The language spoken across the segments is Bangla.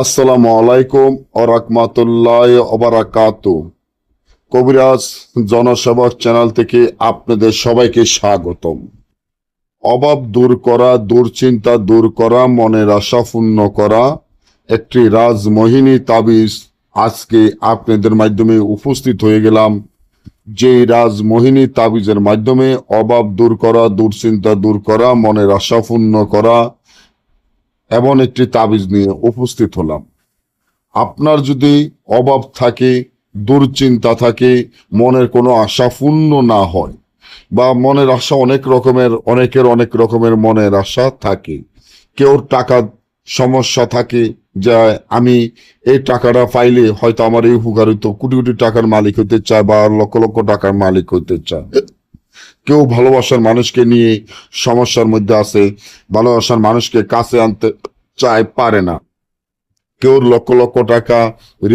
আসসালামু আলাইকুম ওয়া রাহমাতুল্লাহি ওয়া বারাকাতুহু। কবিরাজ জনসেবক চ্যানেল থেকে আপনাদের সবাইকে স্বাগতম। অভাব দূর করা, দুশ্চিন্তা দূর করা, মনের আশা পূর্ণ করা একটি রাজমোহিনী তাবিজ আজকে আপনাদের মাধ্যমে উপস্থিত হয়ে গেলাম। যে রাজমোহিনী তাবিজের মাধ্যমে অভাব দূর করা, দুশ্চিন্তা দূর করা, মনের আশা পূর্ণ করা এমন একটি তাবিজ নিয়ে উপস্থিত হলাম। আপনার যদি অভাব থাকে, দুশ্চিন্তা থাকে, মনের কোনো আশা পূর্ণ না হয়, বা মনের আশা অনেকের অনেক রকমের মনের আশা থাকে। কেউর টাকা সমস্যা থাকে, যে আমি এই টাকাটা পাইলে হয়তো আমার এই উপকার হইতো, কোটি কোটি টাকার মালিক হইতে চায় বা লক্ষ লক্ষ টাকার মালিক হইতে চায়। কেউ ভালোবাসার মানুষকে নিয়ে সমস্যার মধ্যে আছে, ভালোবাসার মানুষকে কাছে আনতে চায়, পারে না। কেউ লক্ষ লক্ষ টাকা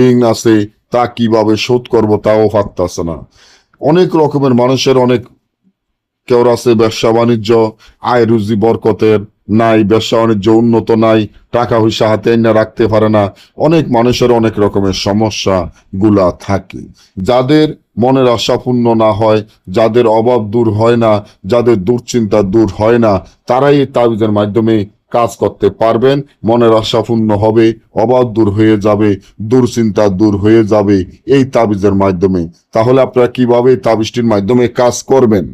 ঋণ আছে, তা কিভাবে শোধ করবো তাও পারতেছে না। অনেক রকমের মানুষের অনেক, কেউ আছে ব্যবসা বাণিজ্য আয় রুজি বরকতের নাই, ব্যবসা বাণিজ্য উন্নত নাই, টাকা পয়সা হাতে এনে রাখতে পারে না। অনেক মানুষের অনেক রকমের সমস্যা গুলা থাকে। যাদের মনের আশা পূর্ণ না হয়, যাদের অভাব দূর হয় না, যাদের দুশ্চিন্তা দূর হয় না, তারাই এই তাবিজের মাধ্যমে কাজ করতে পারবেন। মনের আশা পূর্ণ হবে, অভাব দূর হয়ে যাবে, দুশ্চিন্তা দূর হয়ে যাবে এই তাবিজের মাধ্যমে। তাহলে আপনারা কিভাবে এই তাবিজটির মাধ্যমে কাজ করবেন?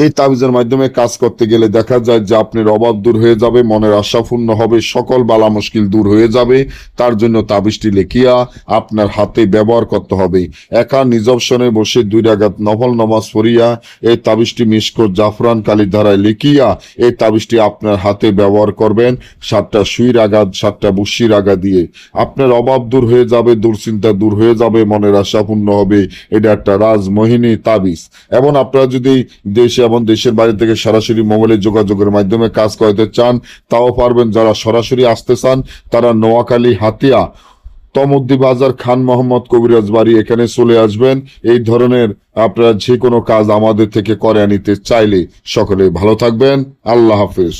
এই তাবিজের মাধ্যমে কাজ করতে গেলে দেখা যায় যে আপনার অভাব দূর হয়ে যাবে, মনের আশা পূর্ণ হবে, সকল বালা মুশকিল দূর হয়ে যাবে। তার জন্য তাবিজটি লিখিয়া আপনার হাতে ব্যবহার করতে হবে। একা নিজবসনে বসে 2 রাকাত নফল নামাজ পড়িয়া এই তাবিজটি মিশকত জাফরান কালি ধারায় লিখিয়া এই তাবিজটি আপনার হাতে ব্যবহার করবেন। 7টা সুইর আঘাত, 7টা বুশির আঘাত দিয়ে আপনার অভাব দূর হয়ে যাবে, দুশ্চিন্তা দূর হয়ে যাবে, মনের আশা পূর্ণ হবে। এটা একটা রাজমোহিনী তাবিজ। এবং আপনারা যদি দেশে এবং দেশের বাইরে থেকে সরাসরি মোবাইলে যোগাযোগের মাধ্যমে কাজ করতে চান, তাও পারবেন। যারা সরাসরি আসতে চান তারা নোয়াখালী হাতিয়া তমদ্দি বাজার খান মোহাম্মদ কবিরাজ বাড়ি, এখানে চলে আসবেন। এই ধরনের আপনারা যে কোনো কাজ আমাদের থেকে করে নিতে চাইলে সকলে ভালো থাকবেন। আল্লাহ হাফেজ।